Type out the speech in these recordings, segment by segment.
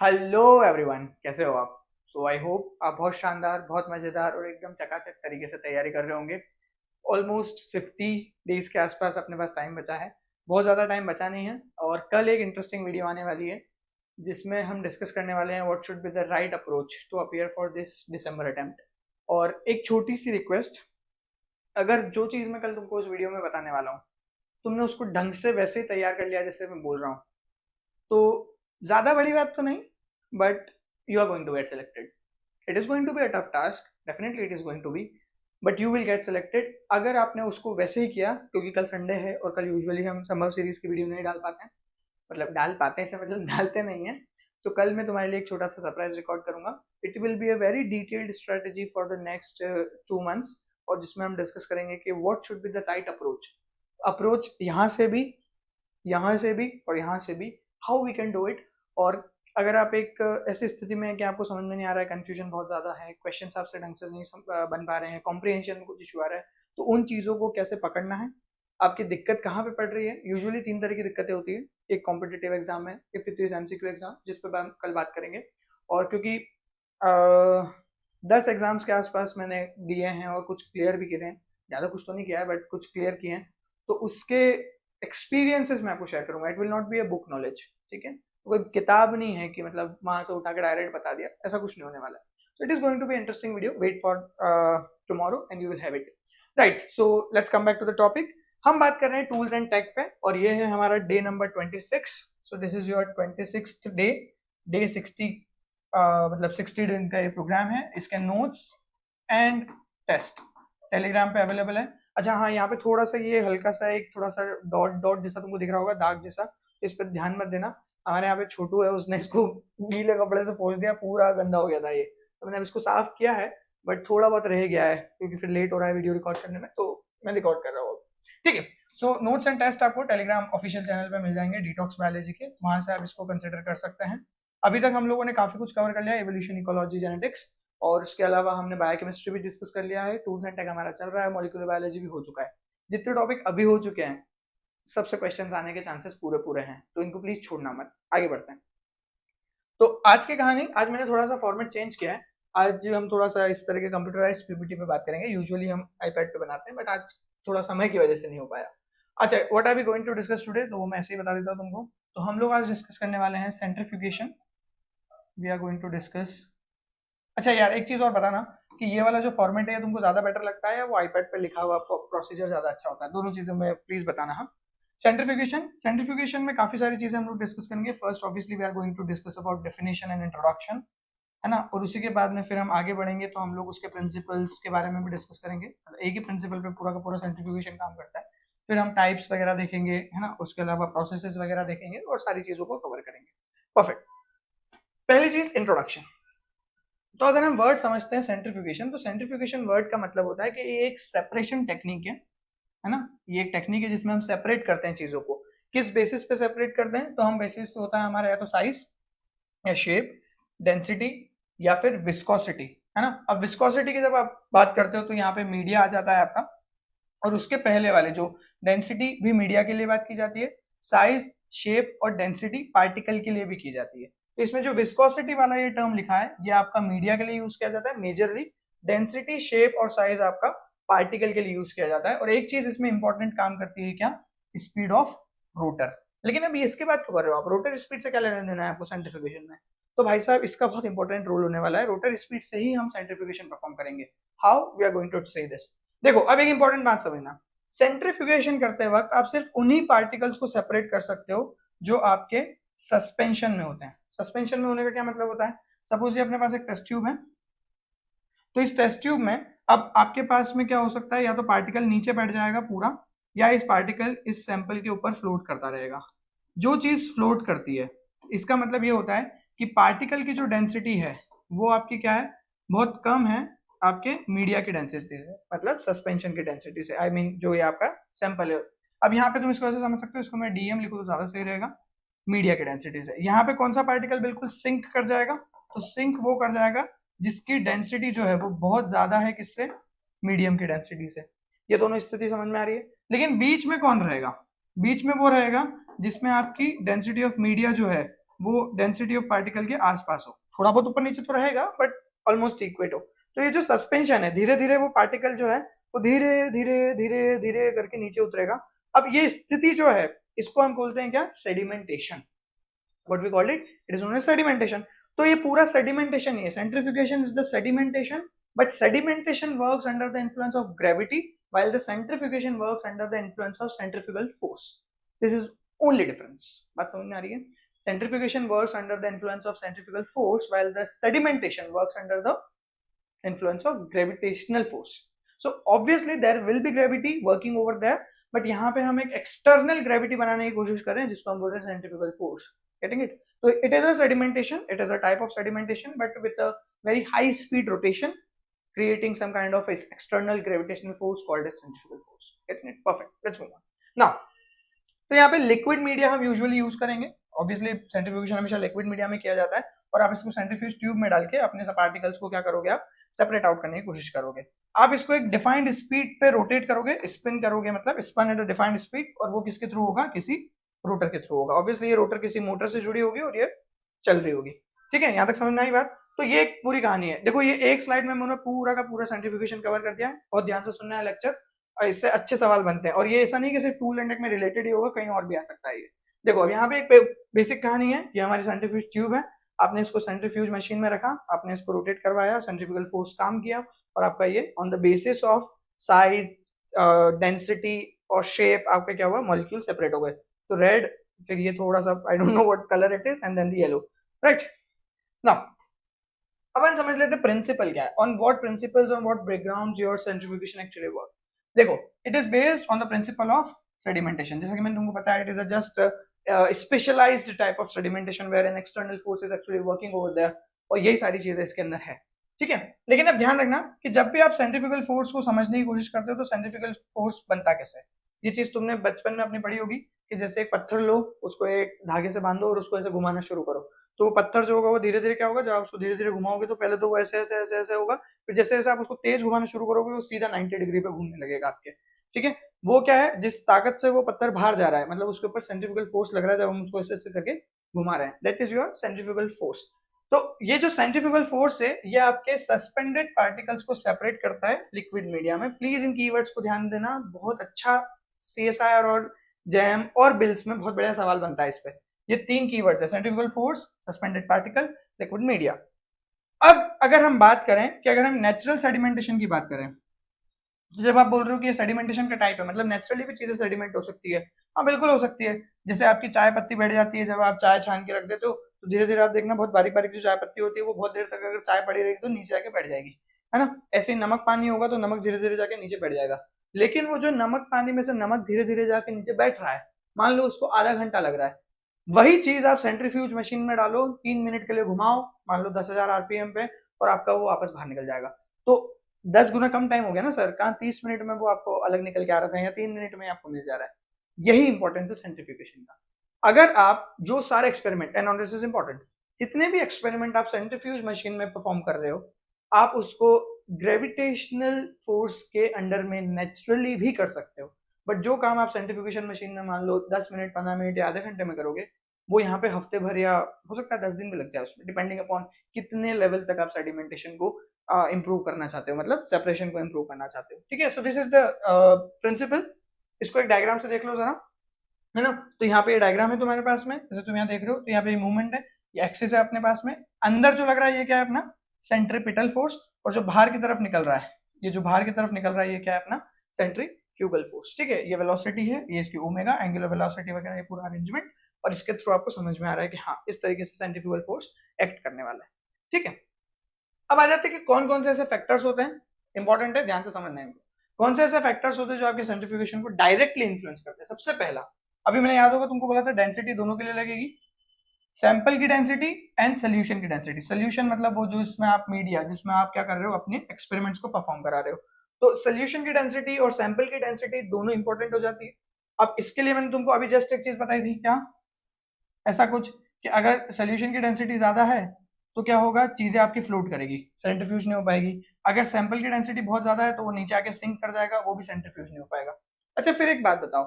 Hello everyone, कैसे हो आप? सो आई होप आप बहुत शानदार, बहुत मज़ेदार और एकदम चकाचक तरीके से तैयारी कर रहे होंगे। ऑलमोस्ट 50 डेज के आसपास अपने पास टाइम बचा है। बहुत ज़्यादा टाइम बचा नहीं है और कल एक इंटरेस्टिंग वीडियो आने वाली है जिसमें हम डिस्कस करने वाले हैं what should be the right approach to appear for this December attempt. और एक छोटी सी रिक्वेस्ट, अगर जो चीज़ मैं कल तुमको उस वीडियो में बताने वाला हूँ तुमने उसको ढंग से वैसे ही तैयार कर लिया जैसे मैं बोल रहा हूँ, तो ज़्यादा बड़ी बात तो नहीं, but you are going to get selected. It is going to be a tough task, definitely it is going to be, but you will get selected अगर आपने उसको वैसे ही किया। क्योंकि कल संडे है और कल यूजुअली हम संभव सीरीज की वीडियो नहीं डाल पाते हैं, मतलब डाल पाते हैं से मतलब डालते नहीं हैं। तो कल मैं तुम्हारे लिए एक छोटा सा सरप्राइज रिकॉर्ड करूंगा। It will be a very detailed strategy for the next 2 months, और जिसमें हम डिस्कस करेंगे कि what should be the right approach. Approach यहाँ से भी, यहाँ से भी और यहाँ से भी, how we can do it. और अगर आप एक ऐसी स्थिति में है कि आपको समझ में नहीं आ रहा है, कंफ्यूजन बहुत ज़्यादा है, क्वेश्चन आपसे ढंग से नहीं बन पा रहे हैं, कॉम्प्रिहेंशन में कुछ इशू आ रहा है, तो उन चीज़ों को कैसे पकड़ना है, आपकी दिक्कत कहाँ पे पड़ रही है। यूजुअली 3 तरह की दिक्कतें होती है। एक कॉम्पिटिटिव एग्जाम है, if it is MCQ exam, जिस पर हम कल बात करेंगे। और क्योंकि 10 एग्जाम्स के आसपास मैंने दिए हैं और कुछ क्लियर भी किए हैं, ज़्यादा कुछ तो नहीं किया है बट कुछ क्लियर किए हैं, तो उसके एक्सपीरियंसेस मैं आपको शेयर करूंगा। It will not be a book knowledge, ठीक है? कोई किताब नहीं है कि मतलब वहां से उठा के डायरेक्ट बता दिया, ऐसा कुछ नहीं होने वाला है। So it is going to be interesting video, wait for tomorrow and you will have it. Right, so let's come back to the topic. हम बात कर रहे हैं टूल्स एंड टेक पे, और ये है हमारा day number 26। So this is your 26th day, day 60, मतलब 60 दिन का ये प्रोग्राम है। इसके नोट्स एंड टेस्ट टेलीग्राम पे अवेलेबल है। अच्छा हाँ, यहाँ पे थोड़ा सा ये हल्का सा एक थोड़ा सा डॉट डॉट जैसा तुमको दिख रहा होगा, दाग जैसा, इस पर ध्यान मत देना। हमारे यहाँ पे छोटू है, उसने इसको गीले कपड़े से पोंछ दिया, पूरा गंदा हो गया था ये, तो मैंने अब इसको साफ किया है, बट थोड़ा बहुत रह गया है क्योंकि फिर लेट हो रहा है वीडियो रिकॉर्ड करने में, तो मैं रिकॉर्ड कर रहा हूँ। ठीक है, सो नोट्स एंड टेस्ट आपको टेलीग्राम ऑफिशियल चैनल पे मिल जाएंगे, डिटॉक्स बायोलॉजी के, वहां से आप इसको कंसिडर कर सकते हैं। अभी तक हम लोगों ने काफी कुछ कवर कर लिया, एवोल्यूशन, इकोलॉजी, जेनेटिक्स, और उसके अलावा हमने बायोकेमिस्ट्री भी डिस्कस कर लिया है, टूल्स एंड टेक हमारा चल रहा है, मॉलिक्यूलर बायोलॉजी भी हो चुका है। जितने टॉपिक अभी हो चुके हैं सबसे क्वेश्चन आने के चांसेस पूरे पूरे हैं, तो इनको प्लीज छोड़ना मत। आगे बढ़ते हैं। तो आज की कहानी, आज मैंने थोड़ा सा फॉर्मेट चेंज किया है। आज हम थोड़ा सा इस तरह के कंप्यूटराइज पीपीटी पे बात करेंगे। यूजुअली हम आईपैड पे बनाते हैं, बट आज थोड़ा समय की वजह से नहीं हो पाया। अच्छा, what are we going to discuss today, तो वो मैं ऐसे ही बता देता हूँ तुमको। तो हम लोग आज डिस्कस करने वाले हैं centrifugation. We are going to discuss. अच्छा यार, एक चीज और बताना कि ये वाला जो फॉर्मेट है तुमको ज्यादा बेटर लगता है या वो आईपैड पे लिखा हुआ प्रोसीजर ज्यादा अच्छा होता है? दोनों चीजें में प्लीज बताना। हाँ, सेंट्रीफ्यूगेशन, सेंट्रीफ्यूगेशन में काफी सारी चीजें हम लोग डिस्कस करेंगे। First obviously we are going to discuss about definition and introduction, है ना, और उसी के बाद में फिर हम आगे बढ़ेंगे तो हम लोग उसके प्रिंसिपल्स के बारे में भी डिस्कस करेंगे। मतलब एक ही प्रिंसिपल पे पूरा का पूरा सेंट्रीफ्यूगेशन काम करता है। फिर हम टाइप्स वगैरह देखेंगे, है ना, उसके अलावा प्रोसेसेस वगैरह देखेंगे और सारी चीजों को कवर करेंगे। परफेक्ट। पहली चीज इंट्रोडक्शन। तो अगर हम वर्ड समझते हैं सेंट्रीफ्यूगेशन, तो सेंट्रीफ्यूगेशन वर्ड का मतलब होता है कि ये एक सेपरेशन टेक्निक है ना। ये एक टेक्निक है जिसमें हम सेपरेट करते हैं चीजों को। किस बेसिस पे सेपरेट करते हैं? तो हम बेसिस होता है हमारा या तो साइज या शेप, डेंसिटी या फिर विस्कोसिटी, है ना। अब विस्कोसिटी की जब आप बात करते हो तो यहाँ पे मीडिया आ जाता है आपका, और उसके पहले वाले जो डेंसिटी भी मीडिया के लिए बात की जाती है, साइज, शेप और डेंसिटी पार्टिकल के लिए भी की जाती है। तो इसमें जो विस्कोसिटी वाला ये टर्म लिखा है, ये आपका मीडिया के लिए यूज किया जाता है मेजरली। डेंसिटी, शेप और साइज आपका पार्टिकल के लिए यूज किया जाता है। और एक चीज इसमें इंपॉर्टेंट काम करती है, क्या? Speed of rotor. लेकिन अभी इसके बाद क्या कर रहे हो आप? रोटर स्पीड से क्या लेना देना है आपको सेंट्रीफ्यूगेशन में? तो भाई साहब, इसका बहुत इंपॉर्टेंट रोल होने वाला है। रोटर स्पीड से ही हम सेंट्रीफ्यूगेशन परफॉर्म करेंगे। How we are going to say this? देखो, अब एक इंपॉर्टेंट बात समझना। सेंट्रीफ्यूगेशन करते वक्त आप सिर्फ उन्हीं पार्टिकल्स को सेपरेट कर सकते हो जो आपके सस्पेंशन में होते हैं। सस्पेंशन में होने का क्या मतलब होता है? सपोज ये अपने पास एक टेस्ट ट्यूब है, तो इस टेस्ट ट्यूब में अब आपके पास में क्या हो सकता है, या तो पार्टिकल नीचे बैठ जाएगा पूरा, या इस पार्टिकल इस सैंपल के ऊपर फ्लोट करता रहेगा। जो चीज फ्लोट करती है, इसका मतलब ये होता है कि पार्टिकल की जो डेंसिटी है वो आपकी क्या है, बहुत कम है आपके मीडिया की डेंसिटी से, मतलब सस्पेंशन की डेंसिटी से। आई मीन जो ये आपका सैंपल है। अब यहाँ पे तुम इसको ऐसे समझ सकते हो, इसको मैं डीएम लिखूँ तो ज्यादा सही रहेगा, मीडिया की डेंसिटी से। यहाँ पे कौन सा पार्टिकल बिल्कुल सिंक कर जाएगा? तो सिंक वो कर जाएगा जिसकी डेंसिटी जो है वो बहुत ज्यादा है, किससे? मीडियम की डेंसिटी से। ये दोनों स्थिति समझ में आ रही है। लेकिन बीच में कौन रहेगा? बीच में वो रहेगा जिसमें आपकी डेंसिटी ऑफ मीडिया जो है वो डेंसिटी ऑफ पार्टिकल के आसपास हो, थोड़ा बहुत ऊपर नीचे तो रहेगा बट ऑलमोस्ट इक्वेट हो। तो ये जो सस्पेंशन है, धीरे धीरे वो पार्टिकल जो है वो धीरे धीरे धीरे धीरे करके नीचे उतरेगा। अब ये स्थिति जो है इसको हम बोलते हैं क्या, sedimentation. What we called it, it is known as sedimentation. तो ये पूरा सेडिमेंटेशन ही है, centrifugation is the sedimentation, but sedimentation works under the influence of gravity while the centrifugation works under the influence of centrifugal force. This is only difference. बात समझ में आ रही है? Centrifugation works under the influence of centrifugal force while the sedimentation works under the influence of gravitational force. So obviously there will be gravity working over there, but यहाँ पे हम एक external gravity बनाने की कोशिश कर रहे हैं जिसको हम बोल रहे हैं centrifugal force. Getting it? So it is a sedimentation, it is a type of sedimentation, but with a very high speed rotation, creating some kind of external gravitational force called as centrifugal force. Getting it? Perfect. Let's move on. Now, तो यहाँ पे liquid media हम usually use करेंगे। Obviously centrifugation हमेशा liquid media में किया जाता है, और आप इसको सेंट्रीफ्यूज ट्यूब में डाल के अपने पार्टिकल्स को क्या करोगे, आप सेपरेट आउट करने की कोशिश करोगे। आप इसको एक डिफाइंड स्पीड पे रोटेट करोगे, स्पिन करोगे, मतलब spin at a defined speed, और वो किसके थ्रू होगा, किसी रोटर के थ्रू होगा। ऑब्वियसली ये रोटर किसी मोटर से जुड़ी होगी और ये चल रही होगी। ठीक है, यहाँ तक समझ में आई बात? तो ये एक पूरी कहानी है। देखो ये एक स्लाइड में मैंने पूरा का पूरा सेंट्रीफ्यूगेशन कवर कर दिया है, और ध्यान से सुनना है लेक्चर, और इससे अच्छे सवाल बनते हैं। और ये ऐसा नहीं कि सिर्फ टूल एंड टेक में रिलेटेड ही होगा, कहीं और भी आ सकता है ये। देखो अब यहाँ पे एक बेसिक कहानी है, ये हमारी सेंट्रीफ्यूज ट्यूब है, आपने इसको सेंट्रीफ्यूज मशीन में रखा, आपने इसको रोटेट करवाया, सेंट्रीफ्यूगल फोर्स काम किया, और आपका ये on the basis of size, density और शेप आपका क्या हुआ, मॉलिक्यूल सेपरेट हो गए। तो रेड, फिर ये थोड़ा सा I don't know what colour it is, and then the yellow, right. Now अब हम समझ लेते हैं प्रिंसिपल क्या है, on what principles, on what background your centrifugation actually work. देखो it is based on the principle of sedimentation, जैसा कि मैंने तुमको बताया, it is a just specialised type of sedimentation where an external force is actually working over there, और यही सारी चीजें इसके अंदर है। ठीक है, लेकिन अब ध्यान रखना कि जब भी आप सेंट्रीफ्यूगल फोर्स को समझने की कोशिश करते हो तो सेंट्रीफ्यूगल फोर्स बनता कैसे है। ये चीज तुमने बचपन में अपनी पढ़ी होगी कि जैसे एक पत्थर लो, उसको एक धागे से बांधो और उसको ऐसे घुमाना शुरू करो, तो पत्थर जो होगा वो धीरे धीरे क्या होगा, जब आप उसको धीरे धीरे घुमाओगे तो पहले तो वो ऐसे ऐसे ऐसे ऐसे होगा, फिर जैसे जैसे आप उसको तेज घुमाना शुरू करोगे वो सीधा 90 डिग्री पे घूमने लगेगा आपके। ठीक है, वो क्या है, जिस ताकत से वो पत्थर बाहर जा रहा है, मतलब उसके ऊपर सेंट्रीफ्यूगल फोर्स लग रहा है जब हम उसको ऐसे ऐसे करके घुमा रहे हैं, that is your centrifugal force. तो ये जो सेंट्रीफ्यूगल फोर्स है ये आपके सस्पेंडेड पार्टिकल्स को सेपरेट करता है लिक्विड मीडिया में। प्लीज इन कीवर्ड्स को ध्यान देना, बहुत अच्छा सीएसआईआर और जैम और बिल्स में बहुत बढ़िया सवाल बनता है इस पे। ये तीन कीवर्ड्स है, centrifugal force, suspended particle, liquid media. अब अगर हम बात करें कि अगर हम नेचुरल सेडिमेंटेशन की बात करें, तो जब आप बोल रहे हो कि ये सेडिमेंटेशन का टाइप है, मतलब नेचुरली भी चीजें सेडिमेंट हो सकती है, हाँ बिल्कुल हो सकती है। जैसे आपकी चाय पत्ती बैठ जाती है, जब आप चाय छान के रख देते हो तो धीरे धीरे आप देखना बहुत बारीक बारीक जो चाय पत्ती होती है वो बहुत देर तक अगर चाय पड़ी रहेगी तो नीचे जाके बैठ जाएगी, है ना। ऐसे ही नमक पानी होगा तो नमक धीरे धीरे जाके नीचे बैठ जाएगा। लेकिन वो जो नमक पानी में से नमक धीरे धीरे जाके नीचे बैठ रहा है, मान लो उसको आधा घंटा लग रहा है, वही चीज आप सेंट्रीफ्यूज मशीन में डालो, 3 मिनट के लिए घुमाओ, मान लो 10,000 आरपीएम पे, और आपका वो वापस बाहर निकल जाएगा। तो 10 गुना कम टाइम हो गया ना सर, कहाँ 30 मिनट में वो आपको अलग निकल के आ रहा था, या 3 मिनट में आपको मिल जा रहा है। यही इंपॉर्टेंस है सेंट्रीफ्यूगेशन का। अगर आप जो सारे experiment, and this is important, जितने भी एक्सपेरिमेंट आप सेंट्रीफ्यूज मशीन में परफॉर्म कर रहे हो, आप उसको ग्रेविटेशनल फोर्स के अंडर में नेचुरली भी कर सकते हो। बट जो काम आप सेंट्रीफ्यूगेशन मशीन में मान लो 10 मिनट, 15 मिनट या आधे घंटे में करोगे, वो यहाँ पे हफ्ते भर या हो सकता है 10 दिन भी लग जाए उसमें, डिपेंडिंग अपॉन कितने लेवल तक आप सेडिमेंटेशन को इंप्रूव करना चाहते हो, मतलब सेपरेशन को इंप्रूव करना चाहते हो। ठीक है, so this is the principle. इसको एक डायग्राम से देख लो जरा, है ना। तो यहाँ पे ये डायग्राम है तुम्हारे पास में, जैसे तुम यहाँ देख रहे हो, तो यहाँ पे मूवमेंट है, ये एक्सिस है अपने पास में, अंदर जो लग रहा है ये क्या है, अपना सेंट्रीपिटल फोर्स, और जो बाहर की तरफ निकल रहा है, ये जो बाहर की तरफ निकल रहा है ये क्या है, अपना सेंट्रीफ्यूगल फोर्स। ठीक है, ये वेलोसिटी है, ये इसकी ओमेगा, एंगुलर वेलोसिटी वगैरह, ये पूरा अरेंजमेंट, और इसके थ्रू आपको समझ में आ रहा है कि हाँ इस तरीके से सेंट्रीफ्यूगल फोर्स एक्ट करने वाला है। ठीक है, अब आ जाते हैं कि कौन कौन से ऐसे फैक्टर्स होते हैं, इंपॉर्टेंट है, ध्यान से समझना है। कौन से ऐसे फैक्टर्स होते हैं जो आपके सेंट्रीफ्यूगेशन को डायरेक्टली इन्फ्लुएंस करते हैं। सबसे पहला, अभी मैंने याद होगा तुमको बोला था डेंसिटी दोनों के लिए लगेगी, सैंपल की डेंसिटी एंड सोल्यूशन की डेंसिटी। सोल्यूशन मतलब वो जो इसमें आप मीडिया, जिसमें आप क्या कर रहे हो, अपने एक्सपेरिमेंट्स को परफॉर्म करा रहे हो, तो सोल्यूशन की डेंसिटी और सैंपल की डेंसिटी दोनों इंपॉर्टेंट हो जाती है। अब इसके लिए मैंने तुमको अभी जस्ट एक चीज बताई थी, क्या ऐसा कुछ कि अगर सोल्यूशन की डेंसिटी ज्यादा है तो क्या होगा, चीजें आपकी फ्लोट करेगी, सेंट्रीफ्यूज नहीं हो पाएगी। अगर सैंपल की डेंसिटी बहुत ज्यादा है तो वो नीचे आके सिंक कर जाएगा, वो भी सेंट्रीफ्यूज नहीं हो पाएगा। अच्छा फिर एक बात बताओ,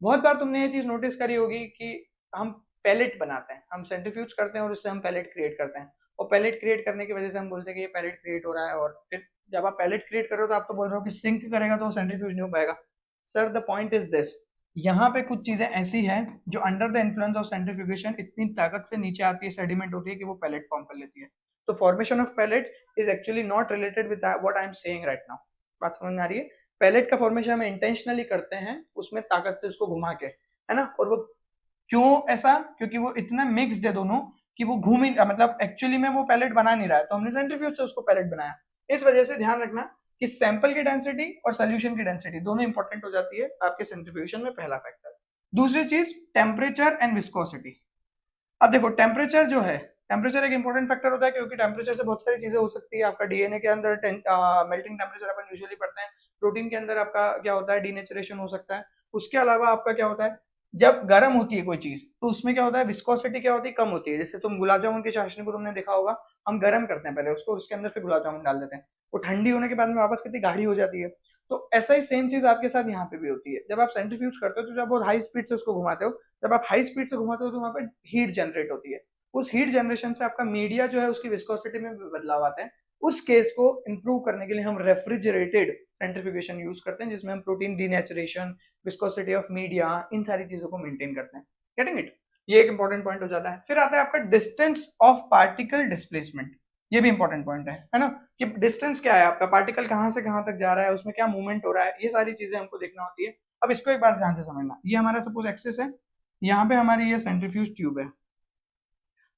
बहुत बार तुमने ये चीज नोटिस करी होगी कि हम पैलेट बनाते हैं, हम सेंट्रीफ्यूज करते हैं और उससे हम पैलेट क्रिएट करते हैं, और पैलेट क्रिएट करने की वजह से हम बोलते हैं कि ये पैलेट क्रिएट हो रहा है। और फिर जब आप पैलेट क्रिएट कर रहे हो तो आप तो बोल रहे हो कि सिंक करेगा तो सेंट्रीफ्यूज नहीं हो पाएगा। Sir the point is this, यहाँ पे कुछ चीजें ऐसी हैं जो under the influence of centrifugation इतनी ताकत से नीचे आती है, सेडिमेंट होती है कि वो पैलेट फॉर्म कर लेती है। तो formation of pellet is actually not related with what I am saying right now. बात समझ में आ रही है? पैलेट का फॉर्मेशन हम इंटेंशनली करते हैं, उसमें ताकत से उसको घुमा के, है ना। और वो क्यों ऐसा? क्योंकि वो इतना मिक्स्ड है दोनों कि वो घूम ही, मतलब एक्चुअली में वो पैलेट बना नहीं रहा है, तो हमने सेंट्रीफ्यूज से उसको पैलेट बनाया। इस वजह से ध्यान रखना कि सैंपल की डेंसिटी और सोल्यूशन की डेंसिटी दोनों इंपॉर्टेंट हो जाती है आपके सेंट्रीफ्यूगेशन में, पहला फैक्टर। दूसरी चीज टेम्परेचर एंड विस्कोसिटी। अब देखो टेम्परेचर जो है, टेम्परेचर एक इंपॉर्टेंट फैक्टर होता है, क्योंकि टेम्परेचर से बहुत सारी चीजें हो सकती है। आपका डीएनए के अंदर मेल्टिंग टेम्परेचर अपन यूजुअली पढ़ते हैं, प्रोटीन के अंदर आपका क्या होता है, डीनेचुरेशन हो सकता है। उसके अलावा आपका क्या होता है, जब गर्म होती है कोई चीज तो उसमें क्या होता है, विस्कोसिटी क्या होती है, कम होती है। जैसे तुम गुलाब जामुन की चाशनी को तुमने देखा होगा, हम गर्म करते हैं पहले उसको, उसके अंदर फिर गुलाब जामुन डाल देते हैं, वो ठंडी होने के बाद में वापस कितनी गाढ़ी हो जाती है। तो ऐसा ही सेम चीज आपके साथ यहाँ पे भी होती है। जब आप सेंट्रीफ्यूज करते हो तो जब बहुत हाई स्पीड से उसको घुमाते हो, जब आप हाई स्पीड से घुमाते हो तो वहां पे हीट जनरेट होती है। उस हीट जनरेशन से आपका मीडिया जो है उसकी विस्कोसिटी में बदलाव आता है। उस केस को इंप्रूव करने के लिए हम रेफ्रिजरेटेड सेंट्रीफ्यूगेशन यूज करते हैं, जिसमें हम protein denaturation, viscosity of media, इन सारी चीजों को मेंटेन करते हैं। Getting it? ये एक इंपॉर्टेंट पॉइंट हो जाता है। फिर आता है आपका डिस्टेंस ऑफ पार्टिकल डिस्प्लेसमेंट। ये भी इंपॉर्टेंट पॉइंट है ना, कि डिस्टेंस क्या है आपका, पार्टिकल कहां से कहां तक जा रहा है, उसमें क्या मूवमेंट हो रहा है, ये सारी चीजें हमको देखना होती है। अब इसको एक बार ध्यान से समझना, ये हमारा सपोज एक्सिस है, यहाँ पे हमारी ये सेंट्रीफ्यूज ट्यूब है।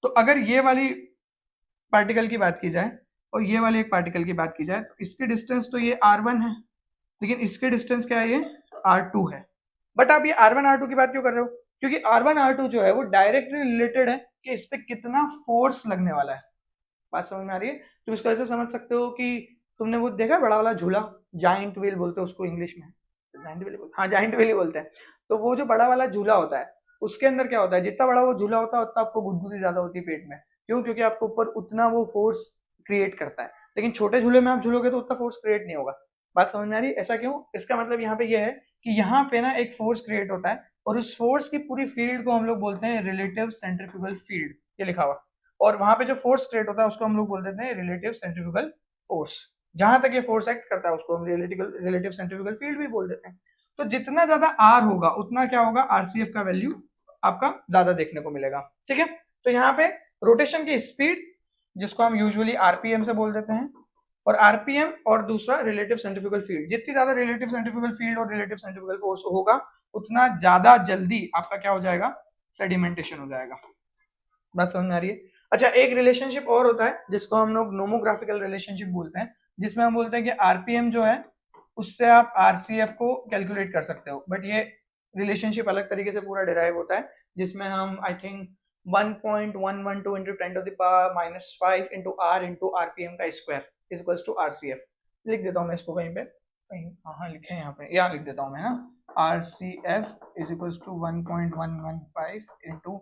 तो अगर ये वाली पार्टिकल की बात की जाए और ये वाले एक पार्टिकल की बात की जाए, तो इसकी डिस्टेंस तो ये r1 है, लेकिन इसके डिस्टेंस क्या है, ये r2 है। बट आप ये r1 r2 की बात क्यों कर रहे हो? क्योंकि r1 r2 जो है वो डायरेक्टली रिलेटेड है कि इस पे कितना फोर्स लगने वाला है। बात समझ में आ रही है? तुम इसको ऐसे समझ सकते हो कि तुमने वो देखा बड़ा वाला झूला, जाइंट व्हील बोलते हैं उसको इंग्लिश में, जाइंट व्हील, हाँ जाइंट व्हील ही बोलते हैं। तो वो जो बड़ा वाला झूला होता है, उसके अंदर क्या होता है, जितना बड़ा वो झूला होता है उतना आपको गुदगुदी ज्यादा होती है पेट में। क्यों? क्योंकि आपको ऊपर उतना वो फोर्स क्रिएट करता है। लेकिन छोटे झूले में आप झूलोगे तो उतना फोर्स क्रिएट नहीं होगा। बात समझ में आ रही है? ऐसा क्यों? इसका मतलब यहाँ पे ये है कि यहाँ पे ना एक फोर्स क्रिएट होता है, और उस फोर्स की पूरी फील्ड को हम लोग बोलते हैं रिलेटिव सेंट्रीफ्यूगल फील्ड, ये लिखा हुआ। और वहां पे जो फोर्स क्रिएट होता है उसको हम लोग बोल देते हैं रिलेटिव सेंट्रीफ्यूगल फोर्स। जहां तक ये फोर्स एक्ट करता है उसको हम रिलेटिव सेंट्रीफ्यूगल फील्ड भी बोल देते हैं। तो जितना ज्यादा आर होगा उतना क्या होगा, आरसीएफ का वैल्यू आपका ज्यादा देखने को मिलेगा। ठीक है? तो यहाँ पे रोटेशन की स्पीड, जिसको हम यूजुअली आरपीएम से बोल देते हैं, और आरपीएम और दूसरा रिलेटिव सेंट्रीफ्यूगल फील्ड, जितनी ज्यादा रिलेटिव सेंट्रीफ्यूगल फील्ड और रिलेटिव सेंट्रीफ्यूगल फोर्स होगा उतना ज्यादा जल्दी आपका क्या हो जाएगा, सेडिमेंटेशन हो जाएगा। बात समझ में आ रही है? अच्छा, एक रिलेशनशिप और होता है जिसको हम लोग नोमोग्राफिकल रिलेशनशिप बोलते हैं, जिसमें हम बोलते हैं कि आरपीएम जो है उससे आप आरसीएफ को कैलकुलेट कर सकते हो। बट ये रिलेशनशिप अलग तरीके से पूरा डिराइव होता है, जिसमें हम I think 1.112 into 10 to the power minus 5 into r into rpm का square is equals to rcf। लिख देता हूँ मैं इसको कहीं पे, कहीं हाँ लिखे यहाँ पे, यहाँ लिख देता हूँ मैं ना, rcf is equals to 1.115 into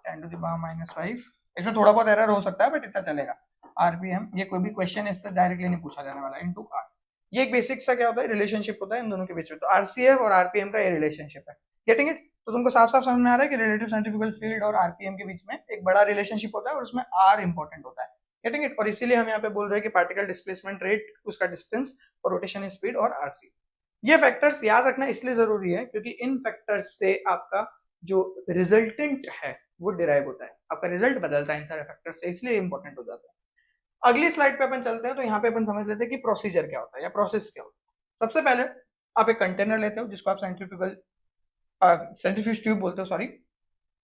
10 to the power minus 5। इसमें थोड़ा बहुत एरर हो सकता है बट इतना चलेगा। आरपीएम, ये कोई भी क्वेश्चन इससे डायरेक्टली नहीं पूछा जाने वाला, इनटू आर। ये एक बेसिक सा क्या होता है, रिलेशनशिप होता है इन दोनों के बीच में। तो आरसीएफ और आरपीएम का ये रिलेशनशिप है। Getting it? तो तुमको साफ साफ समझ में आ रहा है कि रिलेटिव सेंट्रीफ्यूगल फील्ड और आरपीएम के बीच में एक बड़ा रिलेशनशिप होता है और उसमें आर इंपॉर्टेंट होता है। Getting it? और इसीलिए हम यहाँ पे बोल रहे हैं कि पार्टिकल डिस्प्लेसमेंट रेट, उसका डिस्टेंस, और रोटेशन स्पीड और आरसी। ये फैक्टर्स याद रखना इसलिए जरूरी है क्योंकि इन फैक्टर्स से आपका जो रिजल्टेंट है वो डिराइव होता है, आपका रिजल्ट बदलता है इन सारे फैक्टर से, इसलिए इंपॉर्टेंट हो जाता है। अगली स्लाइड पे अपन चलते हैं, तो यहाँ पे अपन समझ लेते हैं कि प्रोसीजर क्या होता है या प्रोसेस क्या होता है। सबसे पहले आप एक कंटेनर लेते हो जिसको आप सेंट्रीफ्यूज ट्यूब बोलते हो, सॉरी,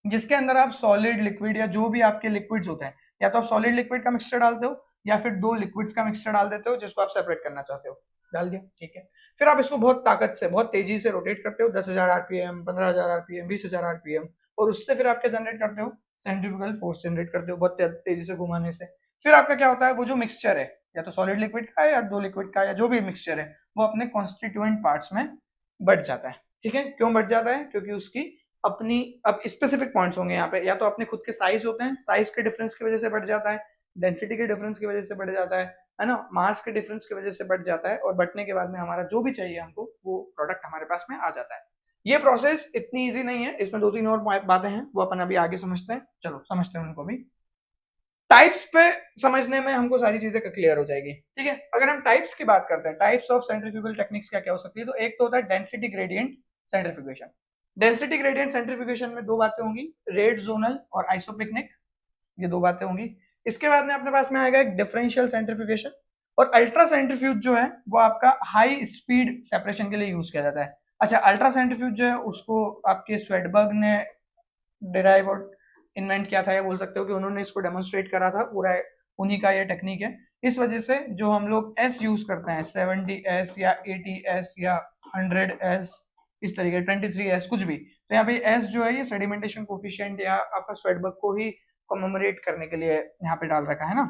जिसके अंदर आप सॉलिड, लिक्विड या जो भी आपके लिक्विड्स होते हैं, या तो आप सॉलिड लिक्विड का मिक्सचर डालते हो या फिर दो लिक्विड्स का मिक्सचर डाल देते हो जिसको आप सेपरेट करना चाहते हो, डाल दिया, ठीक है। फिर आप इसको बहुत ताकत से, बहुत तेजी से रोटेट करते हो, 10,000 आरपीएम, 15,000 आरपीएम, 20,000 आरपीएम, और उससे फिर आप क्या जनरेट करते हो, सेंट्रीफ्यूगल फोर्स जनरेट करते हो बहुत तेजी से घुमाने से। फिर आपका क्या होता है, वो जो मिक्सचर है या तो सॉलिड लिक्विड का या दो लिक्विड का या जो भी मिक्सचर है, वो अपने कॉन्स्टिट्यूएंट पार्ट्स में बढ़ जाता है। ठीक है? क्यों बढ़ जाता है? क्योंकि उसकी अपनी अब स्पेसिफिक पॉइंट्स होंगे यहाँ पे, या तो अपने खुद के साइज होते हैं, साइज के डिफरेंस की वजह से बढ़ जाता है, डेंसिटी के डिफरेंस की वजह से बढ़ जाता है ना, मास के डिफरेंस की वजह से बढ़ जाता है, और बढ़ने के बाद में हमारा जो भी चाहिए हमको वो प्रोडक्ट हमारे पास में आ जाता है। ये प्रोसेस इतनी इजी नहीं है, इसमें 2-3 और बातें हैं, वो अपन अभी आगे समझते हैं। चलो समझते हैं उनको भी। टाइप्स पे समझने में हमको सारी चीजें क्लियर हो जाएगी, ठीक है। अगर हम टाइप्स की बात करते हैं, टाइप्स ऑफ सेंट्रीफ्यूगल टेक्निक्स क्या क्या हो सकती है, तो एक तो होता है density gradient centrifugation. Density gradient centrifugation में दो बातें होंगी, रेट जोनल और आइसोपिकनिक, ये दो बातें होंगी। इसके बाद में अपने पास में आएगा एक डिफरेंशियल सेंट्रीफ्यूगेशन, और अल्ट्रा सेंट्रीफ्यूज जो है वो आपका हाई स्पीड सेपरेशन के लिए यूज किया जाता है। अच्छा, अल्ट्रा सेंट्रीफ्यूज जो है उसको आपके स्वेडबर्ग ने डिराइव और इन्वेंट किया था, या बोल सकते हो कि उन्होंने इसको डेमोन्स्ट्रेट करा था, पूरा उन्हीं का ये टेक्निक है। इस वजह से जो हम लोग एस यूज करते हैं, 70S या 80S या 100S, इस तरीके 23S, कुछ भी, तो यहाँ पे एस जो है ये सेडिमेंटेशन कोफिशिएंट या आपका स्वेडबर्ग को ही कमेमोरेट करने के लिए यहाँ पे डाल रखा है ना।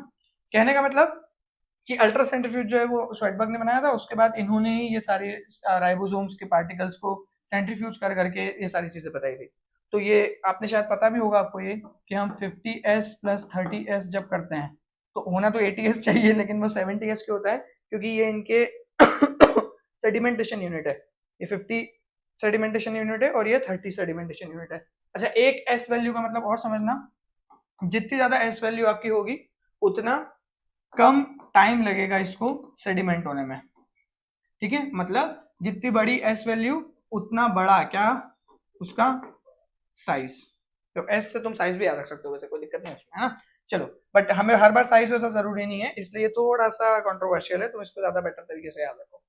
कहने का मतलब कि अल्ट्रा सेंट्रीफ्यूज जो है वो स्वेडबर्ग ने बनाया था, उसके बाद इन्होंने ही ये सारे राइबोसोम्स के पार्टिकल्स को सेंट्रीफ्यूज कर करके ये सारी चीजें बताई थी। तो ये आपने शायद पता भी होगा आपको ये कि हम 50S + 30S जब करते हैं तो होना तो 80S चाहिए, लेकिन वो 70S क्यों होता है, क्योंकि ये इनके सेडिमेंटेशन यूनिट है। ये 50 सेडिमेंटेशन यूनिट है और ये 30 सेडिमेंटेशन यूनिट है। अच्छा, एक S वैल्यू का मतलब और समझना, जितनी ज्यादा S वैल्यू आपकी होगी उतना कम टाइम लगेगा इसको सेडिमेंट होने में, ठीक है। मतलब जितनी बड़ी S वैल्यू उतना बड़ा क्या उसका साइज। तो S से तुम साइज भी याद रख सकते हो, वैसे कोई दिक्कत नहीं है ना। चलो, बट हमें हर बार साइज वैसा जरूरी नहीं है, इसलिए थोड़ा सा कंट्रोवर्शियल है, तुम इसको ज्यादा बेटर तरीके से याद रखो,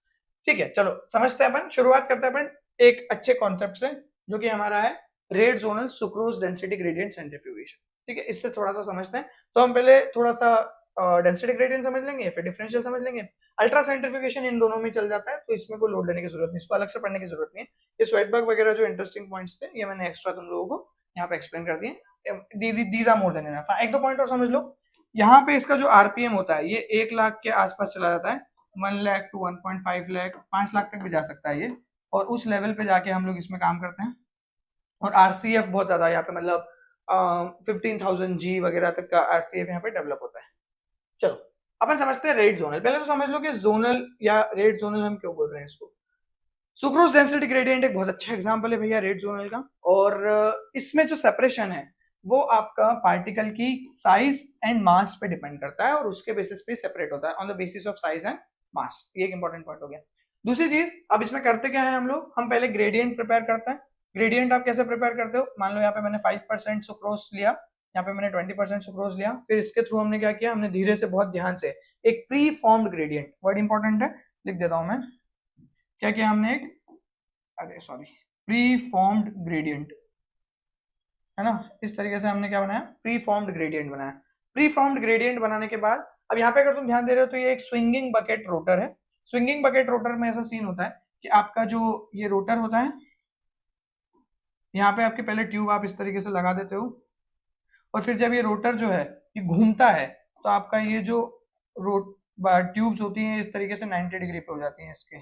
ठीक है। चलो समझते हैं अपन, शुरुआत करते हैं अपन एक अच्छे कॉन्सेप्ट से, जो कि हमारा है rate zonal sucrose density gradient centrifugation, ठीक है। इससे थोड़ा सा समझते हैं। तो हम पहले थोड़ा सा डेंसिटी ग्रेडियंट समझ लेंगे, फिर डिफरेंशियल समझ लेंगे। अल्ट्रा सेंट्रीफ्यूगेशन इन दोनों में चल जाता है, तो इसमें कोई लोड लेने की जरूरत नहीं, इसको अलग से पढ़ने की जरूरत नहीं है। ये स्वेडबर्ग वगैरह जो इंटरेस्टिंग पॉइंट्स थे, ये मैंने एक्स्ट्रा तुम लोगों को यहाँ पे एक्सप्लेन कर दिए। These are more than enough. एक दो पॉइंट और समझ लो, यहाँ पे इसका जो आरपीएम होता है ये 1 लाख के आसपास चला जाता है, 1 लाख टू 1.5 लाख, 5 लाख तक भी जा सकता है ये, और उस लेवल पे जाके हम लोग इसमें काम करते हैं। और आरसीएफ बहुत ज्यादा यहाँ पे, मतलब 15,000G वगैरह तक का आरसीएफ यहाँ पे डेवलप होता है। चलो अपन समझते हैं रेट जोनल। पहले तो समझ लो कि जोनल या रेट जोनल हम क्यों बोल रहे हैं इसको। सुक्रोज डेंसिटी ग्रेडियंट एक बहुत अच्छा एग्जांपल है भैया रेट जोनल का, और इसमें जो सेपरेशन है वो आपका पार्टिकल की साइज एंड मास पे डिपेंड करता है, और उसके बेसिस पे सेपरेट होता है, on the basis of size and mass. ये एक इंपॉर्टेंट पॉइंट हो गया। दूसरी चीज, अब इसमें करते क्या है हम लोग, हम पहले ग्रेडियंट प्रिपेयर करते हैं। ग्रेडियंट आप कैसे प्रिपेयर करते हो, मान लो यहाँ पे मैंने 5% सुक्रोज लिया, यहाँ पे मैंने 20% सुक्रोज लिया, फिर इसके थ्रू हमने क्या किया, हमने धीरे से बहुत ध्यान से एक pre formed gradient, word important है, लिख देता हूं मैं, क्या किया हमने, एक प्री फॉर्म्ड ग्रेडियंट, है ना। इस तरीके से हमने क्या बनाया, प्री फॉर्म्ड ग्रेडियंट बनाया। प्री फॉर्म्ड ग्रेडियंट बनाने के बाद अब यहाँ पे अगर तुम ध्यान दे रहे हो तो ये एक स्विंगिंग बकेट रोटर है। स्विंगिंग बकेट रोटर में ऐसा सीन होता है कि आपका जो ये रोटर होता है, यहाँ पे आपके पहले ट्यूब आप इस तरीके से लगा देते हो, और फिर जब ये रोटर जो है ये घूमता है तो आपका ये जो ट्यूब्स होती हैं इस तरीके से 90 डिग्री पे हो जाती हैं इसके,